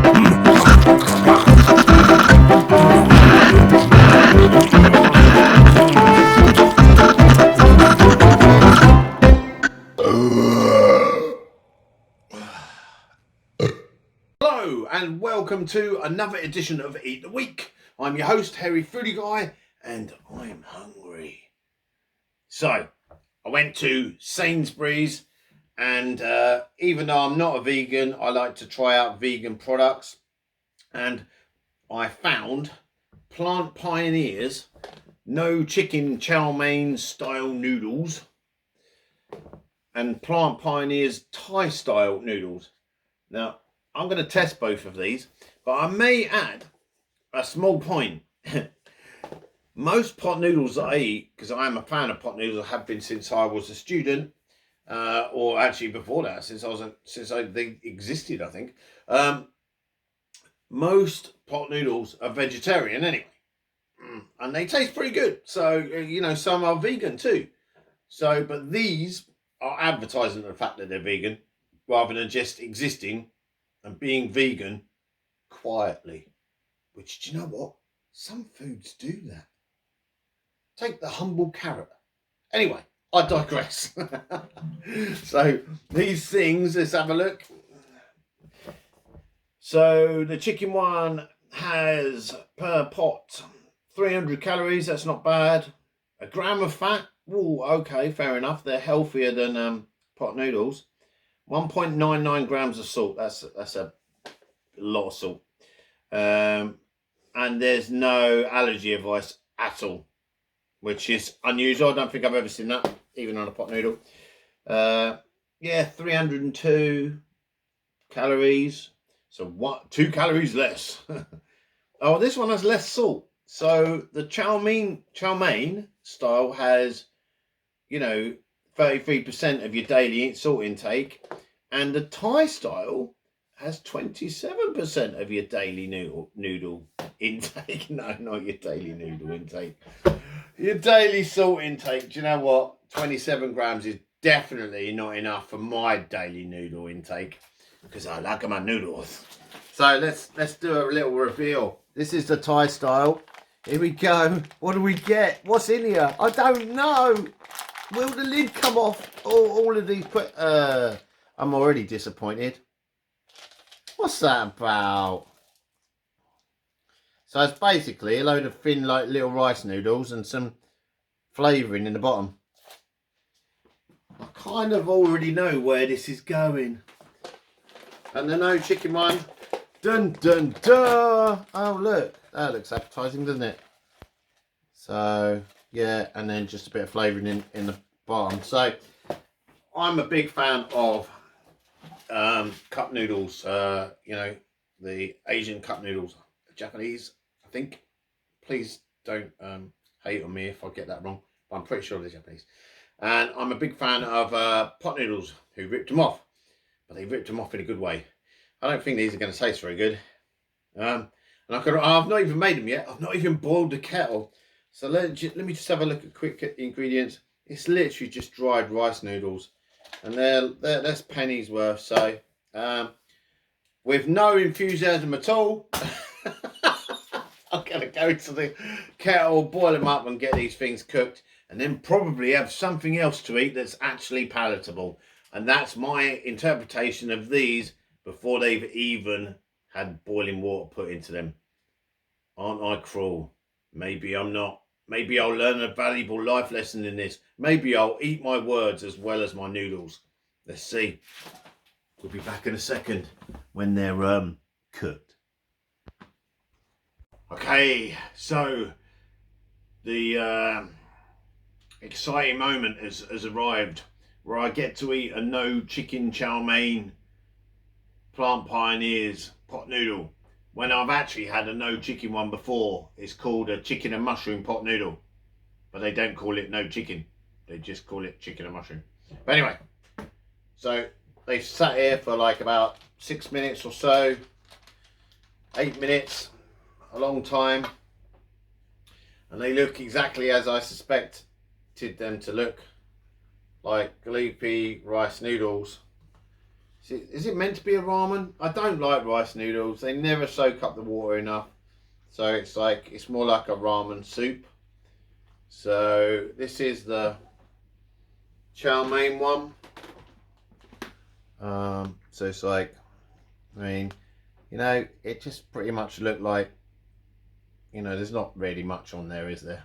Hello and welcome to another edition of Eat the Week. I'm your host, Harry Foodie Guy, and I'm hungry. So, I went to Sainsbury's, and even though I'm not a vegan, I like to try out vegan products. And I found Plant Pioneers no chicken chow mein style noodles and Plant Pioneers Thai style noodles. Now, I'm going to test both of these, but I may add a small point. Most pot noodles that I eat, because I am a fan of pot noodles, I have been since I was a student, or actually before that, since they existed, I think. Most pot noodles are vegetarian anyway, and they taste pretty good. So some are vegan too. So, but these are advertising the fact that they're vegan, rather than just existing and being vegan quietly. Which, do you know what? Some foods do that. Take the humble carrot. Anyway, I digress. So, these things, let's have a look. So, the chicken one has, per pot, 300 calories. That's not bad. A gram of fat. Ooh, okay, fair enough. They're healthier than pot noodles. 1.99 grams of salt. That's a lot of salt. And there's no allergy advice at all, which is unusual. I don't think I've ever seen that, even on a pot noodle. 302 calories. So 2 calories less. Oh, this one has less salt. So the chow mein style has, 33% of your daily salt intake, and the Thai style has 27% of your daily noodle intake. No, not your daily noodle intake. Your daily salt intake. Do you know what? 27 grams is definitely not enough for my daily noodle intake, because I like my noodles. So let's do a little reveal. This is the Thai style. Here we go. What do we get? What's in here? I don't know. Will the lid come off? All of these I'm already disappointed. What's that about? So it's basically a load of thin, like, little rice noodles and some flavouring in the bottom. I kind of already know where this is going. And the no chicken one. Dun dun dun! Oh look, that looks appetizing, doesn't it? So yeah, and then just a bit of flavouring in the bottom. So I'm a big fan of cup noodles. The Asian cup noodles, Japanese, I think. Please don't hate on me if I get that wrong, but I'm pretty sure they're Japanese. And I'm a big fan of pot noodles, who ripped them off, but they ripped them off in a good way. I don't think these are going to taste very good. And I've not even made them yet. I've not even boiled the kettle. So let me just have a look at quick ingredients. It's literally just dried rice noodles, and that's pennies worth. So with no enthusiasm at all, I'm going to go to the kettle, boil them up and get these things cooked, and then probably have something else to eat that's actually palatable. And that's my interpretation of these before they've even had boiling water put into them. Aren't I cruel? Maybe I'm not. Maybe I'll learn a valuable life lesson in this. Maybe I'll eat my words as well as my noodles. Let's see. We'll be back in a second when they're cooked. Okay, so the exciting moment has arrived, where I get to eat a no chicken chow mein Plant Pioneers pot noodle, when I've actually had a no chicken one before. It's called a chicken and mushroom pot noodle, but they don't call it no chicken. They just call it chicken and mushroom. But anyway, so they sat here for like about 6 minutes or so, 8 minutes, a long time, and they look exactly as I suspected them to look, like gloopy rice noodles. Is it meant to be a ramen? I don't like rice noodles. They never soak up the water enough. So it's more like a ramen soup. So this is the chow mein one. So it's like, I mean, you know, it just pretty much looked like, you know, there's not really much on there, is there?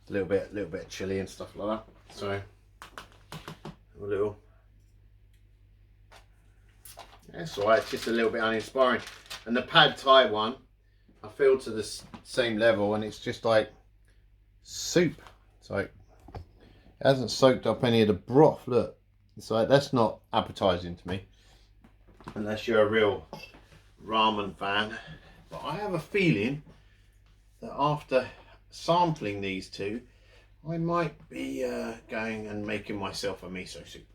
A little bit of chili and stuff like that. So a little. That's alright. It's just a little bit uninspiring. And the pad thai one, I feel to the same level, and it's just like soup. It's like it hasn't soaked up any of the broth. Look, it's like that's not appetizing to me, unless you're a real ramen fan. But I have a feeling that after sampling these two, I might be going and making myself a miso soup,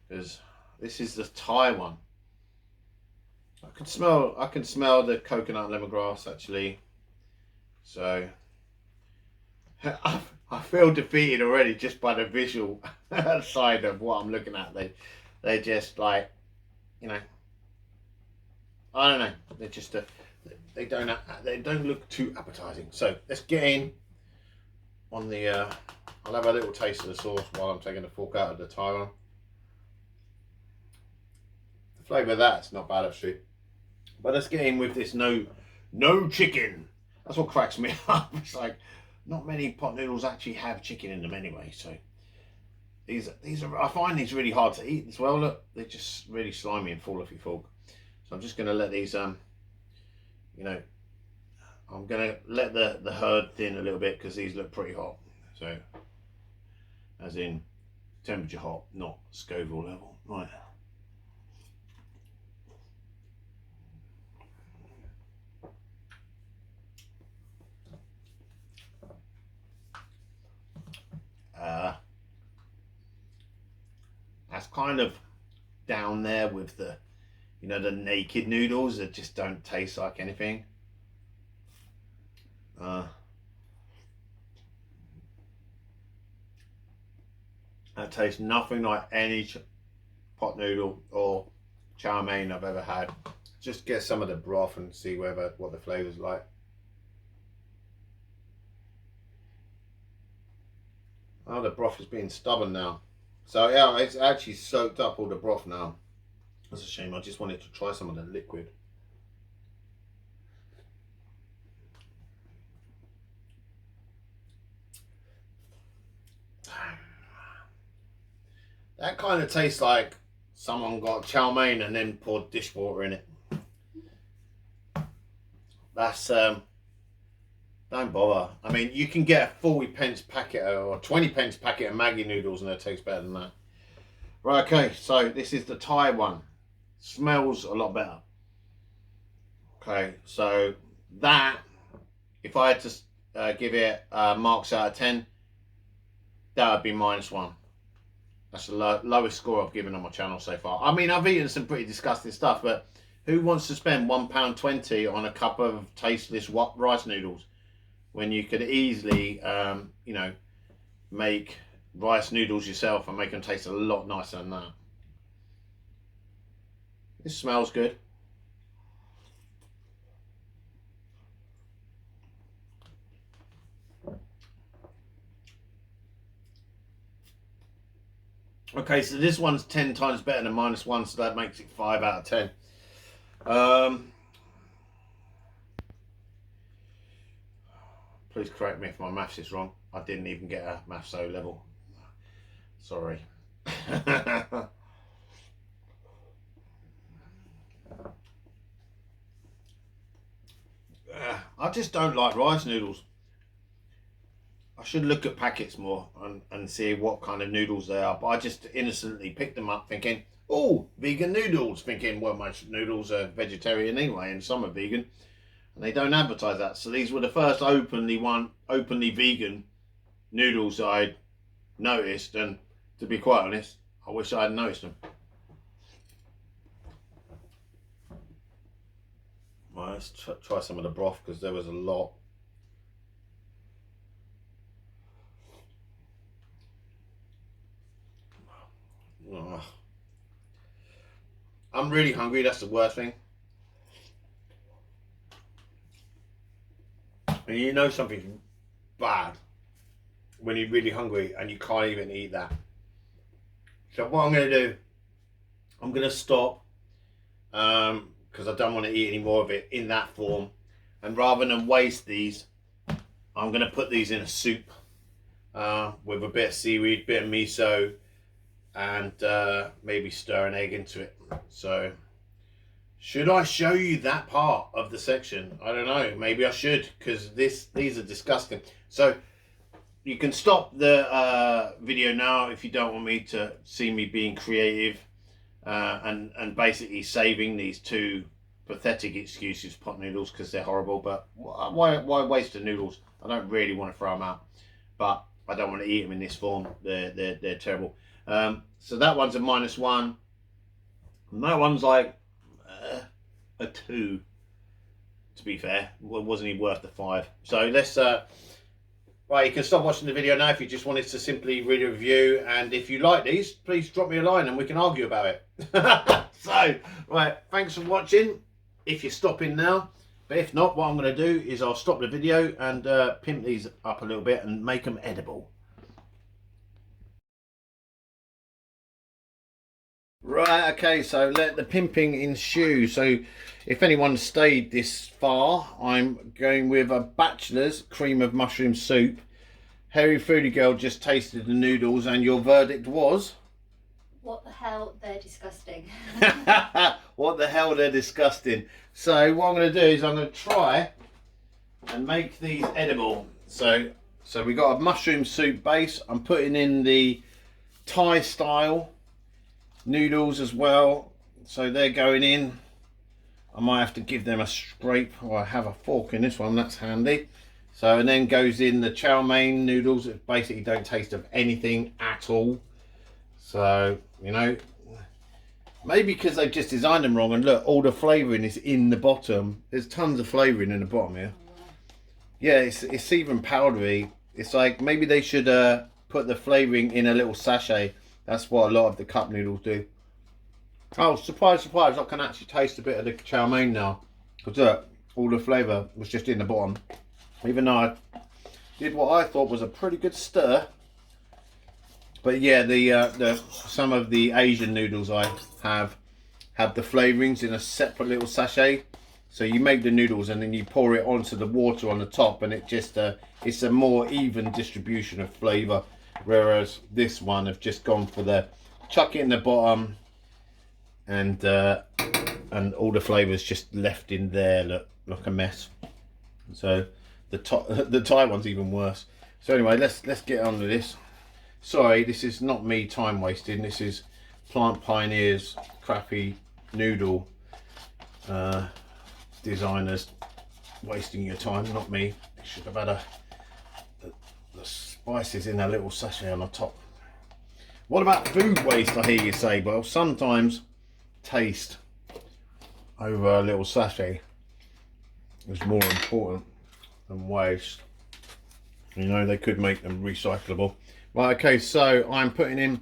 because this is the Thai one. I can smell the coconut lemongrass actually. So I feel defeated already just by the visual side of what I'm looking at. They're just like, you know, I don't know. They're just they don't look too appetizing. So let's get in on the. I'll have a little taste of the sauce while I'm taking the fork out of the Thai one. The flavour of that's not bad actually. But let's get in with this no chicken. That's what cracks me up. It's like not many pot noodles actually have chicken in them anyway. So these are, I find these really hard to eat as well. Look, they're just really slimy and fall off your fork. So I'm just going to let these you know, I'm going to let the herd thin a little bit because these look pretty hot. So as in temperature hot, not Scoville level. Right. That's kind of down there with the, you know, the naked noodles that just don't taste like anything. That tastes nothing like any pot noodle or chow mein I've ever had. Just get some of the broth and see what the flavour's like. Oh, the broth is being stubborn now. So yeah, it's actually soaked up all the broth now. That's a shame. I just wanted to try some of the liquid. That kind of tastes like someone got chow mein and then poured dishwater in it. That's don't bother. I mean, you can get a 40p packet or 20p packet of Maggi noodles and it tastes better than that. Right, okay, so this is the Thai one. Smells a lot better. Okay, so that, if I had to give it marks out of 10, that would be -1. That's the lowest score I've given on my channel so far. I mean, I've eaten some pretty disgusting stuff, but who wants to spend £1.20 on a cup of tasteless rice noodles when you could easily, you know, make rice noodles yourself and make them taste a lot nicer than that? This smells good. Okay, so this one's 10 times better than -1, so that makes it 5 out of 10. Please correct me if my maths is wrong. I didn't even get a maths O level. Sorry. I just don't like rice noodles. I should look at packets more and see what kind of noodles they are. But I just innocently picked them up thinking, oh, vegan noodles. Thinking, well, my noodles are vegetarian anyway and some are vegan. And they don't advertise that. So these were the first openly vegan noodles I'd noticed. And to be quite honest, I wish I had noticed them. Right, let's try some of the broth because there was a lot. I'm really hungry, that's the worst thing. And you know something's bad when you're really hungry and you can't even eat that. So what I'm going to do, I'm going to stop because I don't want to eat any more of it in that form. And rather than waste these, I'm going to put these in a soup with a bit of seaweed, bit of miso, and maybe stir an egg into it. So should I show you that part of the section? I don't know, maybe I should, because these are disgusting. So you can stop the video now if you don't want me to see me being creative and basically saving these two pathetic excuses, pot noodles, because they're horrible. But why waste the noodles? I don't really want to throw them out, but I don't want to eat them in this form. They're terrible. So that one's a -1, and that one's like a 2. To be fair, it wasn't even worth the 5. So let's right, you can stop watching the video now if you just wanted to simply read a review, and if you like these, please drop me a line and we can argue about it. So right, thanks for watching if you're stopping now. But if not, what I'm going to do is I'll stop the video and pimp these up a little bit and make them edible. Right, okay, so let the pimping ensue. So if anyone stayed this far, I'm going with a bachelor's cream of mushroom soup. Hairy Foodie Girl just tasted the noodles, and your verdict was? What the hell, they're disgusting. What the hell, they're disgusting. So what I'm going to do is I'm going to try and make these edible. So we got a mushroom soup base. I'm putting in the Thai style noodles as well, so they're going in. I might have to give them a scrape, or I have a fork in this one, that's handy. So, and then goes in the chow mein noodles that basically don't taste of anything at all. So, you know, maybe because they've just designed them wrong, and look, all the flavouring is in the bottom. There's tons of flavouring in the bottom here. Yeah, it's even powdery. It's like maybe they should put the flavouring in a little sachet. That's what a lot of the cup noodles do. Oh, surprise, surprise, I can actually taste a bit of the chow mein now. Because look, all the flavour was just in the bottom. Even though I did what I thought was a pretty good stir. But yeah, the some of the Asian noodles I have the flavourings in a separate little sachet. So you make the noodles and then you pour it onto the water on the top, and it just it's a more even distribution of flavour. Whereas this one have just gone for the chuck it in the bottom, and all the flavours just left in there, look like a mess. So the Thai one's even worse. So anyway, let's get on with this. Sorry, this is not me time wasting. This is Plant Pioneers crappy noodle designers wasting your time, not me. Should have had the spices in a little sachet on the top. What about food waste, I hear you say? Well, sometimes taste over a little sachet is more important than waste. You know, they could make them recyclable. Right, okay, so I'm putting in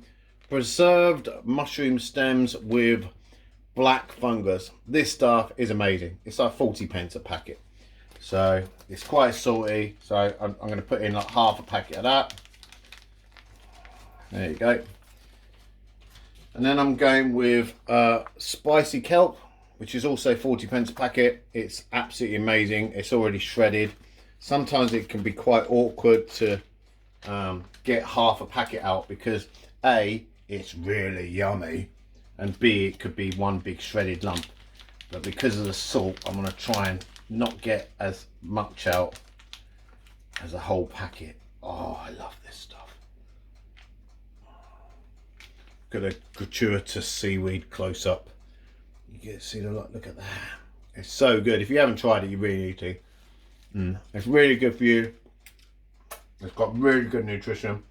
preserved mushroom stems with black fungus. This stuff is amazing. It's like 40p a packet. So it's quite salty. So I'm going to put in like half a packet of that. There you go. And then I'm going with spicy kelp, which is also 40p a packet. It's absolutely amazing. It's already shredded. Sometimes it can be quite awkward to get half a packet out because A, it's really yummy, and B, it could be one big shredded lump. But because of the salt, I'm going to try and not get as much out as a whole packet. Oh, I love this stuff. Got a gratuitous seaweed close up. You get to see the look at that. It's so good. If you haven't tried it, you really need to. It's really good for you. It's got really good nutrition.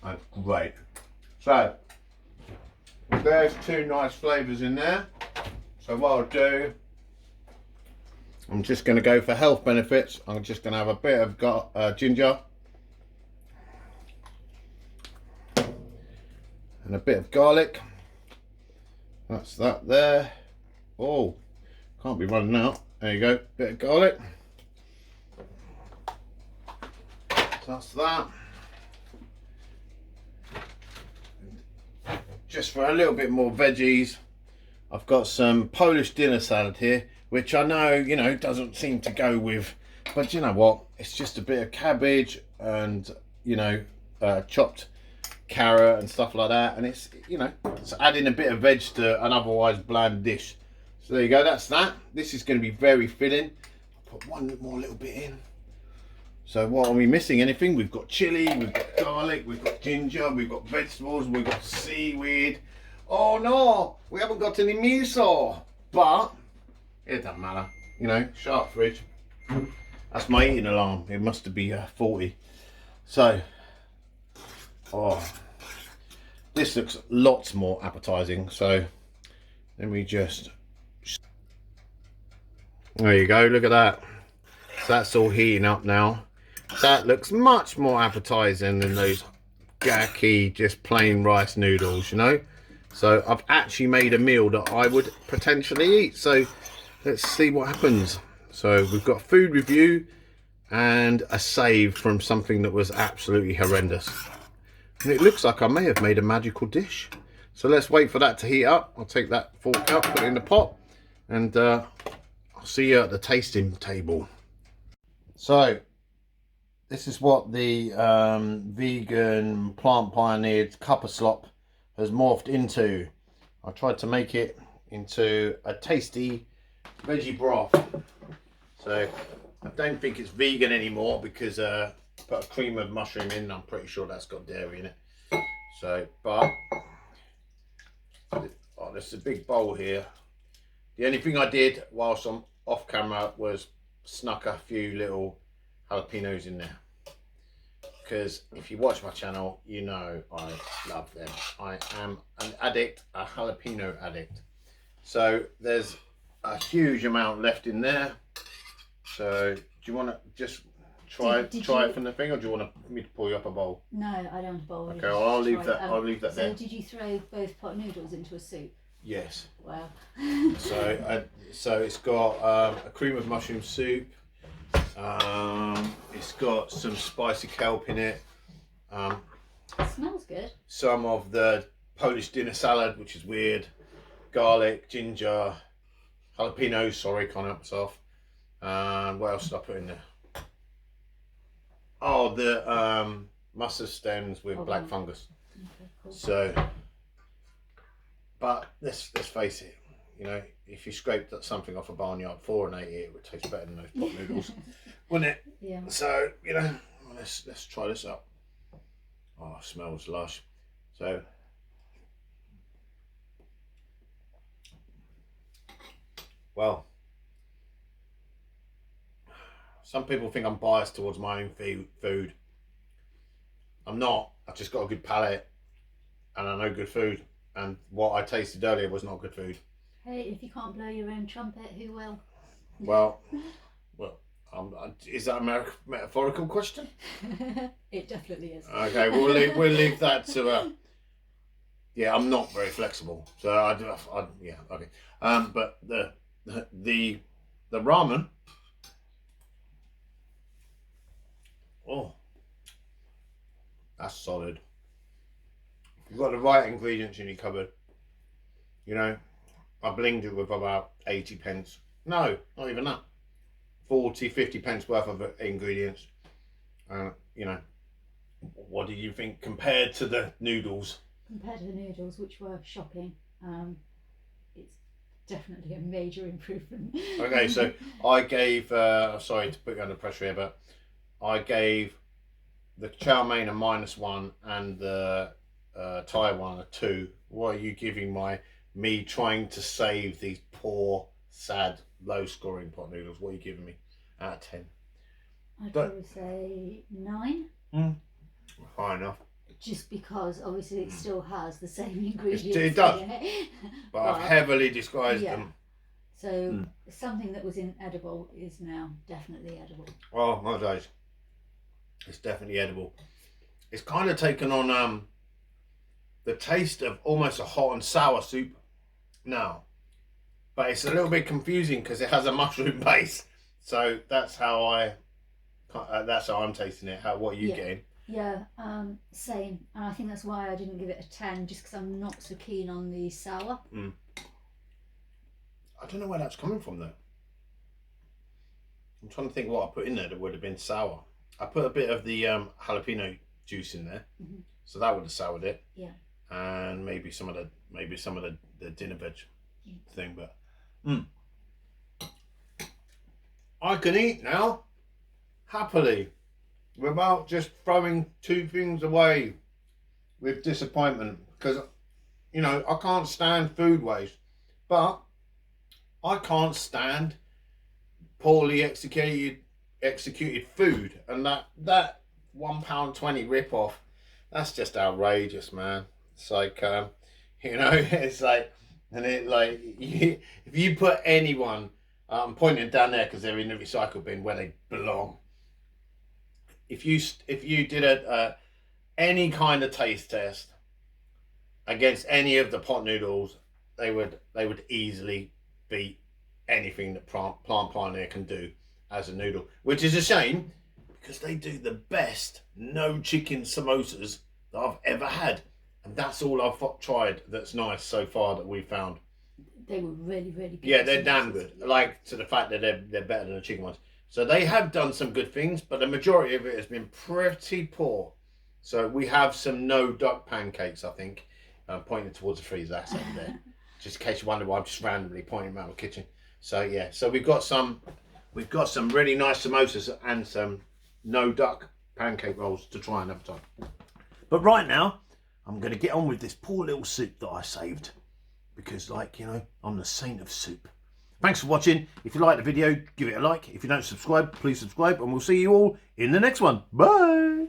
That's great. So there's two nice flavours in there. So what I'll do, I'm just going to go for health benefits. I'm just going to have a bit of ginger and a bit of garlic That's that there. Oh, can't be running out. There you go, bit of garlic. So that's that. Just for a little bit more veggies, I've got some Polish dinner salad here, which I know, you know, doesn't seem to go with, but you know what? It's just a bit of cabbage and, you know, chopped carrot and stuff like that, and it's, you know, it's adding a bit of veg to an otherwise bland dish. So there you go, that's that. This is going to be very filling. I'll put one more little bit in. So what are we missing? Anything? We've got chili, we've got garlic, we've got ginger, we've got vegetables, we've got seaweed. Oh no, we haven't got any miso, but it doesn't matter. You know, sharp fridge. That's my eating alarm. It must be 40. So, oh, this looks lots more appetizing. So let me just, there you go, look at that. So that's all heating up now. That looks much more appetizing than those gacky, just plain rice noodles, you know. So I've actually made a meal that I would potentially eat. So let's see what happens. So we've got a food review and a save from something that was absolutely horrendous. And it looks like I may have made a magical dish. So let's wait for that to heat up. I'll take that fork out, put it in the pot, and I'll see you at the tasting table. So this is what the vegan plant pioneered cup of slop has morphed into. I tried to make it into a tasty veggie broth. So I don't think it's vegan anymore because put a cream of mushroom in. I'm pretty sure that's got dairy in it. So, but oh, there's a big bowl here. The only thing I did whilst I'm off camera was snuck a few little jalapenos in there, because if you watch my channel, you know I love them. I am an addict, a jalapeno addict. So there's a huge amount left in there. So do you want to just try it from the thing, or do you want me to pour you up a bowl? No, I don't want a bowl. Okay, well, I'll leave that. I'll leave that there. So did you throw both pot noodles into a soup? Yes. Wow. So it's got a cream of mushroom soup. It's got some spicy kelp in it. It smells good. Some of the Polish dinner salad, which is weird. Garlic, ginger, jalapenos. Sorry, can't help myself. What else did I put in there? Oh, the mustard stems with black fungus. Okay, cool. So, but let's face it. You know, if you scraped something off a barnyard floor and ate it, it would taste better than those pot noodles, wouldn't it? Yeah. So, you know, let's try this up. Oh, it smells lush. So, well, some people think I'm biased towards my own food. I'm not. I've just got a good palate, and I know good food. And what I tasted earlier was not good food. Hey, if you can't blow your own trumpet, who will? Well, is that a metaphorical question? It definitely is. Okay, we'll leave that to. Yeah, I'm not very flexible, so yeah, okay. But the ramen. Oh, that's solid. You've got the right ingredients in your cupboard. You know, I blinged it with about 80 pence. No, not even that. 40, 50 pence worth of ingredients. You know, what do you think compared to the noodles? Compared to the noodles, which were shocking, it's definitely a major improvement. Okay, so I gave, sorry to put you under pressure here, but I gave the chow mein a -1 and the Thai one a 2. What are you giving me trying to save these poor, sad, low-scoring pot noodles? What are you giving me out of 10? I'd probably say 9. High enough. Just because obviously it still has the same ingredients. It does. In it. But I've heavily disguised them. So something that was inedible is now definitely edible. Oh my days. It's definitely edible. It's kind of taken on the taste of almost a hot and sour soup. now. But it's a little bit confusing because it has a mushroom base. So that's how I'm tasting it. What are you getting? Yeah, same. And I think that's why I didn't give it a 10, just because I'm not so keen on the sour. I don't know where that's coming from though. I'm trying to think what I put in there that would have been sour. I put a bit of the jalapeno juice in there, so that would have soured it. Yeah. And maybe some of the dinner veg thing, but I can eat now happily without just throwing 2 things away with disappointment, because you know I can't stand food waste, but I can't stand poorly executed food, and that £1.20 rip off, that's just outrageous, man. It's like you know, it's like, and it like if you put anyone, I'm pointing down there because they're in the recycle bin where they belong. If you did any kind of taste test against any of the pot noodles, they would easily beat anything that Plant Pioneer can do as a noodle, which is a shame because they do the best no chicken samosas that I've ever had, and that's all I've tried that's nice so far that we've found. They were really, really good. Yeah, they're damn good. Like, to the fact that they're better than the chicken ones. So they have done some good things, but the majority of it has been pretty poor. So we have some no duck pancakes, I think. I'm pointing towards the freezer, that's over there. Just in case you wonder why I'm just randomly pointing around the kitchen. So yeah, so we've got some really nice samosas and some no duck pancake rolls to try another time. But right now, I'm going to get on with this poor little soup that I saved. Because, like, you know, I'm the saint of soup. Thanks for watching. If you like the video, give it a like. If you don't subscribe, please subscribe. And we'll see you all in the next one. Bye.